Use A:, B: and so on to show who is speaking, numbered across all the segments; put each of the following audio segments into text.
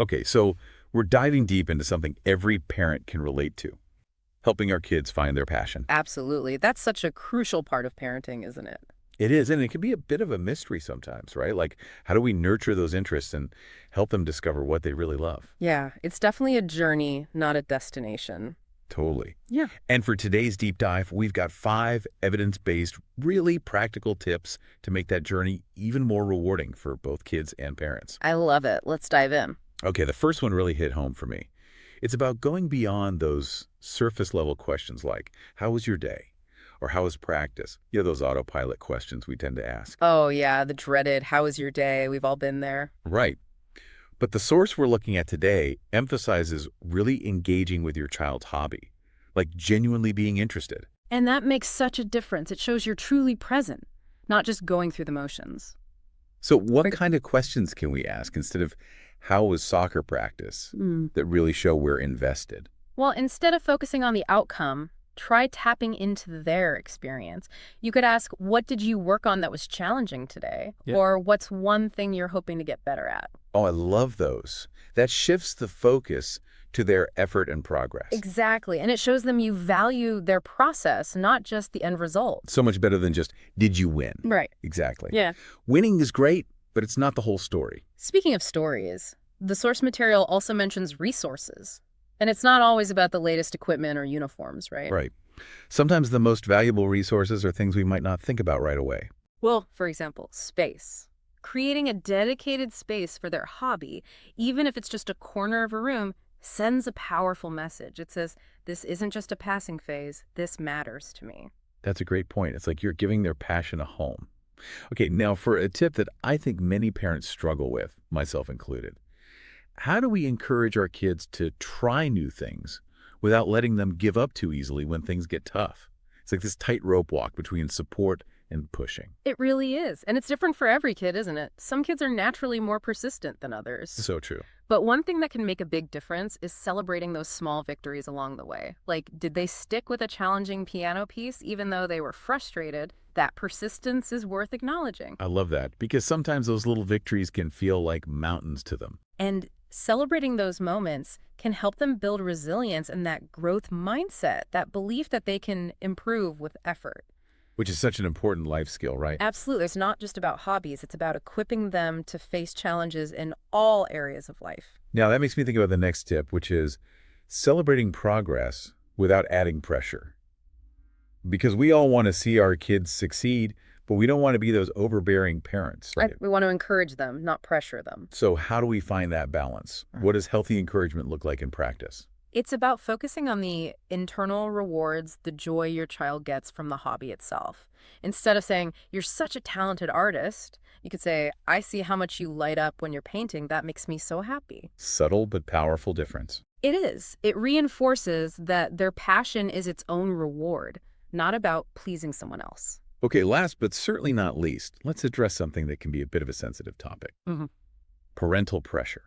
A: Okay, so we're diving deep into something every parent can relate to, helping our kids find their passion.
B: Absolutely. That's such a crucial part of parenting, isn't it?
A: It is, and it can be a bit of a mystery sometimes, right? Like, how do we nurture those interests and help them discover what they really love?
B: Yeah, it's definitely a journey, not a destination.
A: Totally.
B: Yeah.
A: And for today's deep dive, we've got 5 evidence-based, really practical tips to make that journey even more rewarding for both kids and parents.
B: I love it. Let's dive in.
A: Okay, the first one really hit home for me. It's about going beyond those surface level questions like, how was your day? Or how was practice? Those autopilot questions we tend to ask.
B: Oh, yeah, the dreaded, how was your day? We've all been there.
A: Right. But the source we're looking at today emphasizes really engaging with your child's hobby, like genuinely being interested.
B: And that makes such a difference. It shows you're truly present, not just going through the motions.
A: So what
B: Right.
A: kind of questions can we ask instead of how was soccer practice that really show we're invested?
B: Well, instead of focusing on the outcome, try tapping into their experience. You could ask, what did you work on that was challenging today?
A: Yeah.
B: Or what's one thing you're hoping to get better at?
A: Oh, I love those. That shifts the focus to their effort and progress.
B: Exactly. And it shows them you value their process, not just the end result.
A: So much better than just, did you win?
B: Right.
A: Exactly.
B: Yeah.
A: Winning is great, but it's not the whole story.
B: Speaking of stories, the source material also mentions resources. And it's not always about the latest equipment or uniforms, right?
A: Right. Sometimes the most valuable resources are things we might not think about right away.
B: Well, for example, space. Creating a dedicated space for their hobby, even if it's just a corner of a room, sends a powerful message. It says, this isn't just a passing phase, this matters to me.
A: That's a great point. It's like you're giving their passion a home. Okay, now for a tip that I think many parents struggle with, myself included. How do we encourage our kids to try new things without letting them give up too easily when things get tough? It's like this tightrope walk between support and pushing.
B: It really is. And it's different for every kid, isn't it? Some kids are naturally more persistent than others.
A: So true.
B: But one thing that can make a big difference is celebrating those small victories along the way. Like, did they stick with a challenging piano piece even though they were frustrated? That persistence is worth acknowledging.
A: I love that because sometimes those little victories can feel like mountains to them,
B: And celebrating those moments can help them build resilience and that growth mindset, that belief that they can improve with effort.
A: which is such an important life skill, right?
B: Absolutely. It's not just about hobbies. It's about equipping them to face challenges in all areas of life.
A: Now, that makes me think about the next tip, which is celebrating progress without adding pressure. Because we all want to see our kids succeed, but we don't want to be those overbearing parents, right?
B: We want to encourage them, not pressure them.
A: So how do we find that balance? What does healthy encouragement look like in practice?
B: It's about focusing on the internal rewards, the joy your child gets from the hobby itself. Instead of saying, you're such a talented artist, you could say, I see how much you light up when you're painting. That makes me so happy.
A: Subtle but powerful difference.
B: It is. It reinforces that their passion is its own reward, not about pleasing someone else.
A: Okay, last but certainly not least, let's address something that can be a bit of a sensitive topic.
B: Mhm.
A: Parental pressure.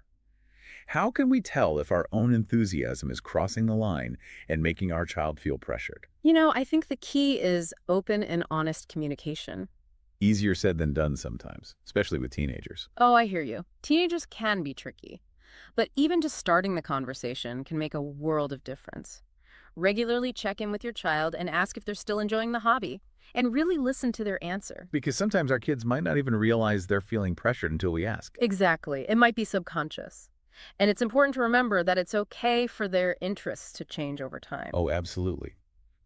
A: How can we tell if our own enthusiasm is crossing the line and making our child feel pressured?
B: I think the key is open and honest communication.
A: Easier said than done sometimes, especially with teenagers.
B: Oh, I hear you. Teenagers can be tricky, but even just starting the conversation can make a world of difference. Regularly check in with your child and ask if they're still enjoying the hobby, and really listen to their answer.
A: Because sometimes our kids might not even realize they're feeling pressured until we ask.
B: Exactly. It might be subconscious. And it's important to remember that it's okay for their interests to change over time.
A: Oh, absolutely.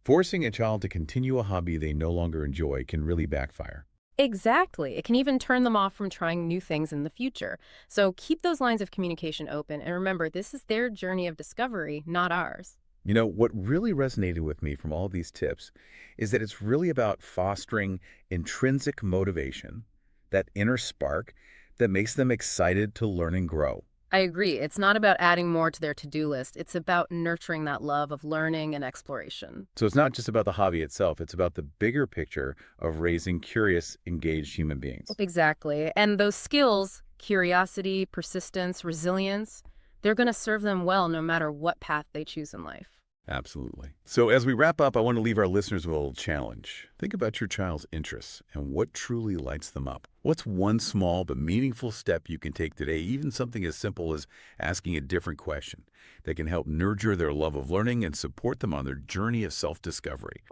A: Forcing a child to continue a hobby they no longer enjoy can really backfire.
B: Exactly. It can even turn them off from trying new things in the future. So keep those lines of communication open. And remember, this is their journey of discovery, not ours.
A: What really resonated with me from all these tips is that it's really about fostering intrinsic motivation, that inner spark that makes them excited to learn and grow.
B: I agree. It's not about adding more to their to-do list. It's about nurturing that love of learning and exploration.
A: So it's not just about the hobby itself, it's about the bigger picture of raising curious, engaged human beings.
B: Exactly. And those skills, curiosity, persistence, resilience, they're going to serve them well no matter what path they choose in life.
A: Absolutely. So as we wrap up, I want to leave our listeners with a little challenge. Think about your child's interests and what truly lights them up. What's one small but meaningful step you can take today, even something as simple as asking a different question, that can help nurture their love of learning and support them on their journey of self-discovery?